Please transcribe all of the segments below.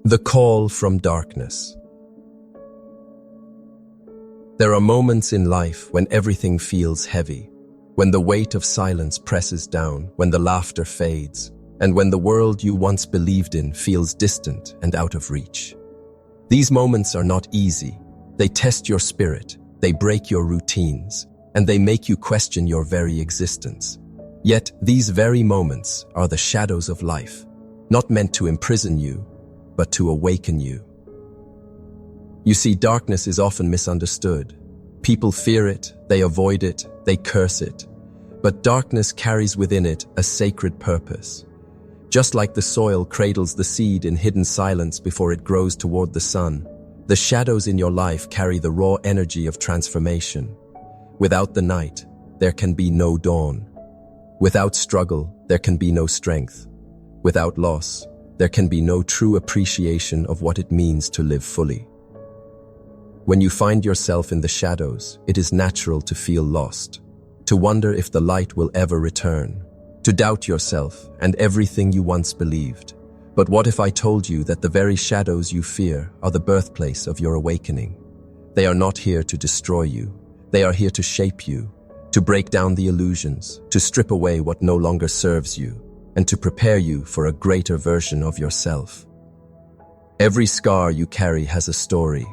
The call from darkness. There are moments in life when everything feels heavy, when the weight of silence presses down, when the laughter fades, and when the world you once believed in feels distant and out of reach. These moments are not easy. They test your spirit, they break your routines, and they make you question your very existence. Yet these very moments are the shadows of life, not meant to imprison you, but to awaken you. You see, darkness is often misunderstood. People fear it, they avoid it, they curse it. But darkness carries within it a sacred purpose. Just like the soil cradles the seed in hidden silence before it grows toward the sun, the shadows in your life carry the raw energy of transformation. Without the night, there can be no dawn. Without struggle, there can be no strength. Without loss, there can be no true appreciation of what it means to live fully. When you find yourself in the shadows, it is natural to feel lost, to wonder if the light will ever return, to doubt yourself and everything you once believed. But what if I told you that the very shadows you fear are the birthplace of your awakening? They are not here to destroy you. They are here to shape you, to break down the illusions, to strip away what no longer serves you, and to prepare you for a greater version of yourself. Every scar you carry has a story.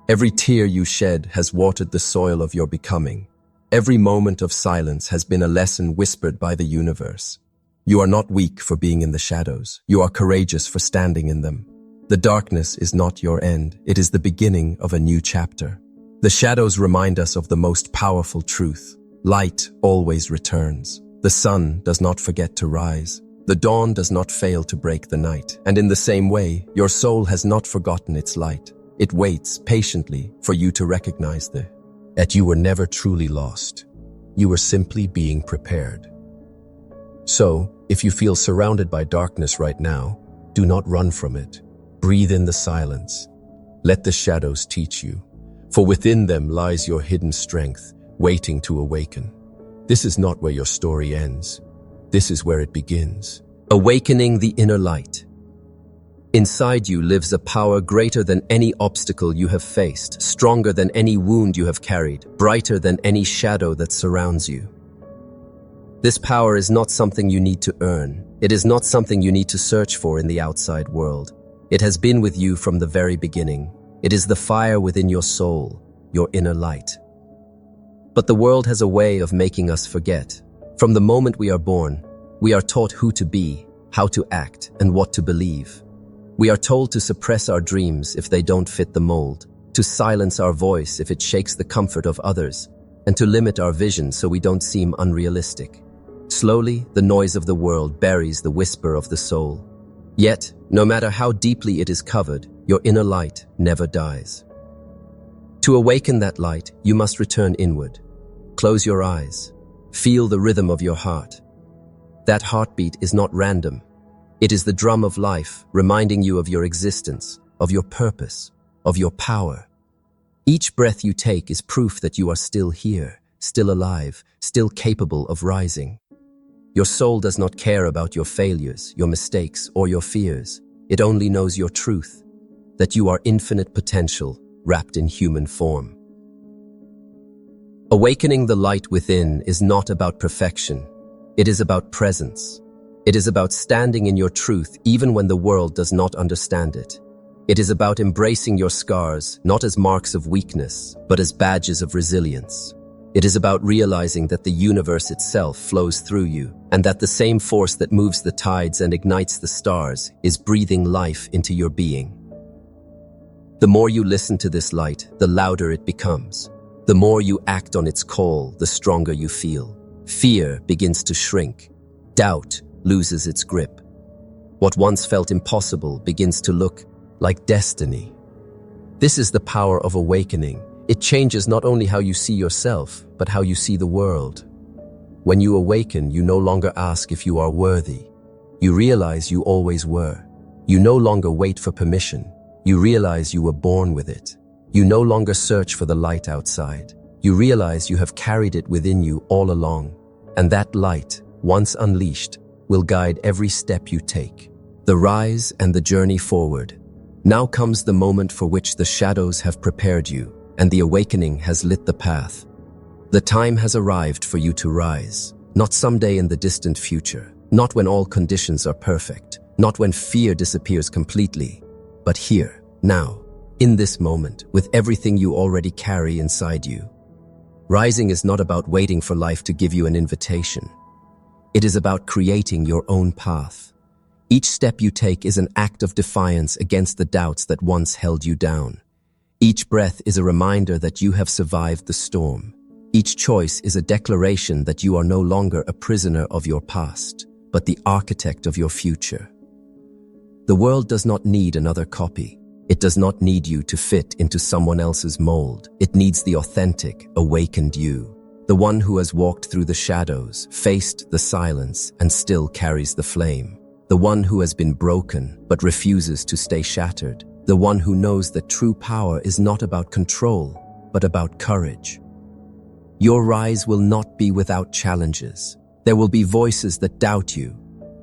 Every tear you shed has watered the soil of your becoming. Every moment of silence has been a lesson whispered by the universe. You are not weak for being in the shadows. You are courageous for standing in them. The darkness is not your end. It is the beginning of a new chapter. The shadows remind us of the most powerful truth. Light always returns. The sun does not forget to rise. The dawn does not fail to break the night. And in the same way, your soul has not forgotten its light. It waits patiently for you to recognize that you were never truly lost. You were simply being prepared. So, if you feel surrounded by darkness right now, do not run from it. Breathe in the silence. Let the shadows teach you. For within them lies your hidden strength, waiting to awaken. This is not where your story ends. This is where it begins. Awakening the inner light. Inside you lives a power greater than any obstacle you have faced, stronger than any wound you have carried, brighter than any shadow that surrounds you. This power is not something you need to earn. It is not something you need to search for in the outside world. It has been with you from the very beginning. It is the fire within your soul, your inner light. But the world has a way of making us forget. From the moment we are born, we are taught who to be, how to act, and what to believe. We are told to suppress our dreams if they don't fit the mold, to silence our voice if it shakes the comfort of others, and to limit our vision so we don't seem unrealistic. Slowly, the noise of the world buries the whisper of the soul. Yet, no matter how deeply it is covered, your inner light never dies. To awaken that light, you must return inward. Close your eyes. Feel the rhythm of your heart. That heartbeat is not random. It is the drum of life, reminding you of your existence, of your purpose, of your power. Each breath you take is proof that you are still here, still alive, still capable of rising. Your soul does not care about your failures, your mistakes, or your fears. It only knows your truth, that you are infinite potential, wrapped in human form. Awakening the light within is not about perfection. It is about presence. It is about standing in your truth even when the world does not understand it. It is about embracing your scars, not as marks of weakness, but as badges of resilience. It is about realizing that the universe itself flows through you, and that the same force that moves the tides and ignites the stars is breathing life into your being. The more you listen to this light, the louder it becomes. The more you act on its call, the stronger you feel. Fear begins to shrink. Doubt loses its grip. What once felt impossible begins to look like destiny. This is the power of awakening. It changes not only how you see yourself, but how you see the world. When you awaken, you no longer ask if you are worthy. You realize you always were. You no longer wait for permission. You realize you were born with it. You no longer search for the light outside. You realize you have carried it within you all along. And that light, once unleashed, will guide every step you take. The rise and the journey forward. Now comes the moment for which the shadows have prepared you, and the awakening has lit the path. The time has arrived for you to rise, not someday in the distant future, not when all conditions are perfect, not when fear disappears completely, but here, now, in this moment, with everything you already carry inside you. Rising is not about waiting for life to give you an invitation. It is about creating your own path. Each step you take is an act of defiance against the doubts that once held you down. Each breath is a reminder that you have survived the storm. Each choice is a declaration that you are no longer a prisoner of your past, but the architect of your future. The world does not need another copy. It does not need you to fit into someone else's mold. It needs the authentic, awakened you. The one who has walked through the shadows, faced the silence, and still carries the flame. The one who has been broken, but refuses to stay shattered. The one who knows that true power is not about control, but about courage. Your rise will not be without challenges. There will be voices that doubt you.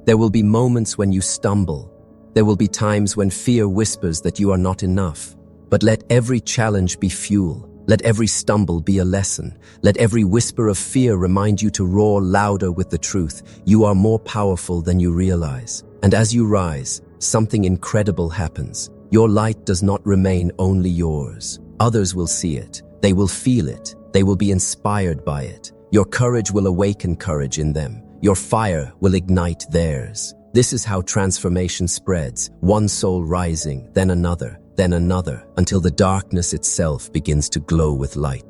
There will be moments when you stumble. There will be times when fear whispers that you are not enough. But let every challenge be fuel. Let every stumble be a lesson. Let every whisper of fear remind you to roar louder with the truth. You are more powerful than you realize. And as you rise, something incredible happens. Your light does not remain only yours. Others will see it. They will feel it. They will be inspired by it. Your courage will awaken courage in them. Your fire will ignite theirs. This is how transformation spreads, one soul rising, then another, until the darkness itself begins to glow with light.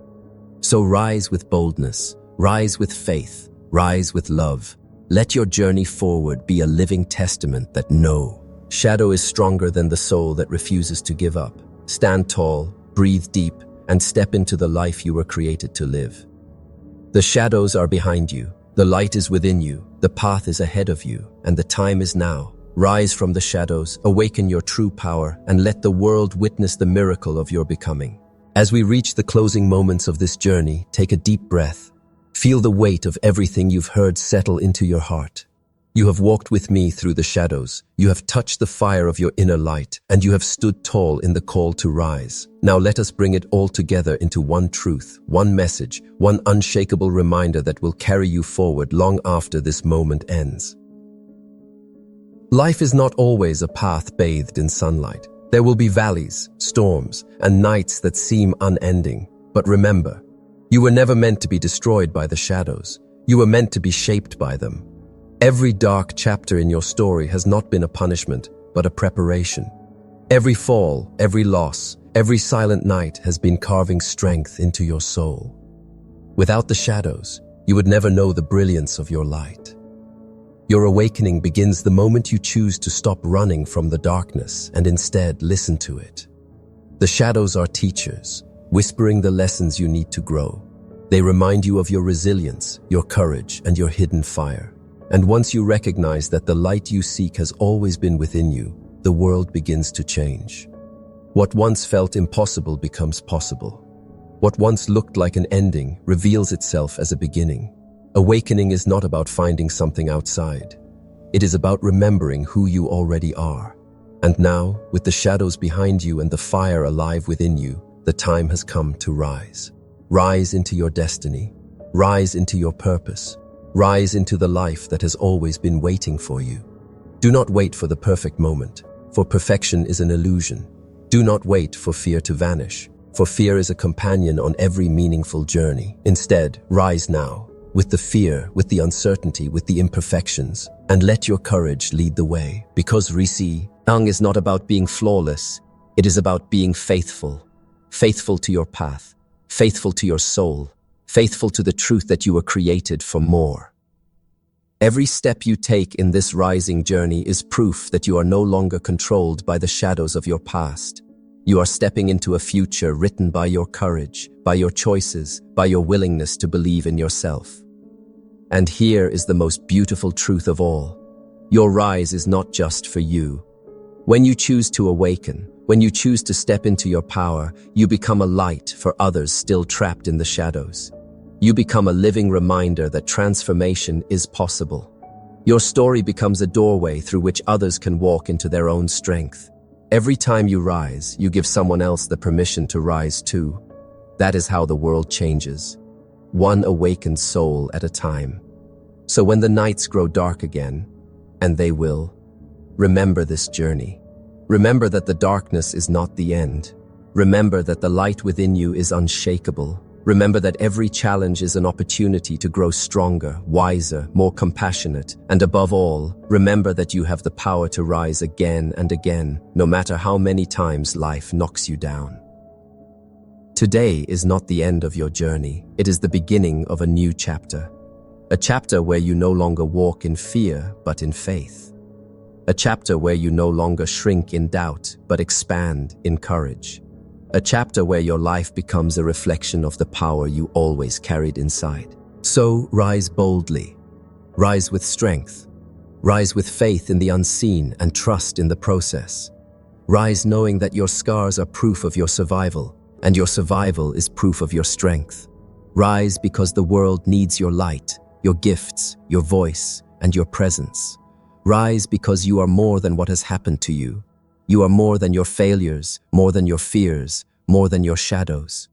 So rise with boldness, rise with faith, rise with love. Let your journey forward be a living testament that no shadow is stronger than the soul that refuses to give up. Stand tall, breathe deep, and step into the life you were created to live. The shadows are behind you. The light is within you, the path is ahead of you, and the time is now. Rise from the shadows, awaken your true power, and let the world witness the miracle of your becoming. As we reach the closing moments of this journey, take a deep breath. Feel the weight of everything you've heard settle into your heart. You have walked with me through the shadows. You have touched the fire of your inner light, and you have stood tall in the call to rise. Now let us bring it all together into one truth, one message, one unshakable reminder that will carry you forward long after this moment ends. Life is not always a path bathed in sunlight. There will be valleys, storms, and nights that seem unending. But remember, you were never meant to be destroyed by the shadows. You were meant to be shaped by them. Every dark chapter in your story has not been a punishment, but a preparation. Every fall, every loss, every silent night has been carving strength into your soul. Without the shadows, you would never know the brilliance of your light. Your awakening begins the moment you choose to stop running from the darkness and instead listen to it. The shadows are teachers, whispering the lessons you need to grow. They remind you of your resilience, your courage, and your hidden fire. And once you recognize that the light you seek has always been within you, the world begins to change. What once felt impossible becomes possible. What once looked like an ending reveals itself as a beginning. Awakening is not about finding something outside. It is about remembering who you already are. And now, with the shadows behind you and the fire alive within you, the time has come to rise. Rise into your destiny. Rise into your purpose. Rise into the life that has always been waiting for you. Do not wait for the perfect moment, for perfection is an illusion. Do not wait for fear to vanish, for fear is a companion on every meaningful journey. Instead, rise now, with the fear, with the uncertainty, with the imperfections, and let your courage lead the way. Because EHNG is not about being flawless, it is about being faithful. Faithful to your path, faithful to your soul, faithful to the truth that you were created for more. Every step you take in this rising journey is proof that you are no longer controlled by the shadows of your past. You are stepping into a future written by your courage, by your choices, by your willingness to believe in yourself. And here is the most beautiful truth of all. Your rise is not just for you. When you choose to awaken, when you choose to step into your power, you become a light for others still trapped in the shadows. You become a living reminder that transformation is possible. Your story becomes a doorway through which others can walk into their own strength. Every time you rise, you give someone else the permission to rise too. That is how the world changes, one awakened soul at a time. So when the nights grow dark again, and they will, remember this journey. Remember that the darkness is not the end. Remember that the light within you is unshakable. Remember that every challenge is an opportunity to grow stronger, wiser, more compassionate, and above all, remember that you have the power to rise again and again, no matter how many times life knocks you down. Today is not the end of your journey. It is the beginning of a new chapter. A chapter where you no longer walk in fear, but in faith. A chapter where you no longer shrink in doubt, but expand in courage. A chapter where your life becomes a reflection of the power you always carried inside. So rise boldly. Rise with strength. Rise with faith in the unseen and trust in the process. Rise knowing that your scars are proof of your survival, and your survival is proof of your strength. Rise because the world needs your light, your gifts, your voice, and your presence. Rise because you are more than what has happened to you. You are more than your failures, more than your fears, more than your shadows.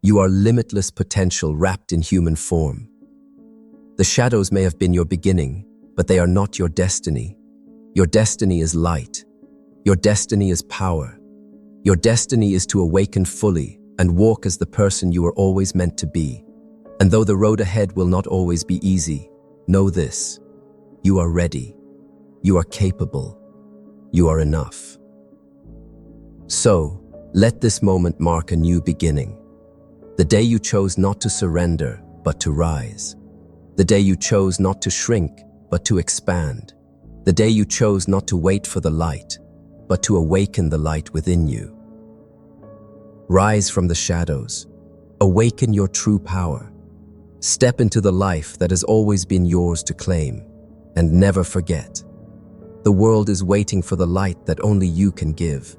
You are limitless potential wrapped in human form. The shadows may have been your beginning, but they are not your destiny. Your destiny is light. Your destiny is power. Your destiny is to awaken fully and walk as the person you are always meant to be. And though the road ahead will not always be easy, know this: you are ready. You are capable. You are enough. So, let this moment mark a new beginning. The day you chose not to surrender, but to rise. The day you chose not to shrink, but to expand. The day you chose not to wait for the light, but to awaken the light within you. Rise from the shadows. Awaken your true power. Step into the life that has always been yours to claim. And never forget, the world is waiting for the light that only you can give.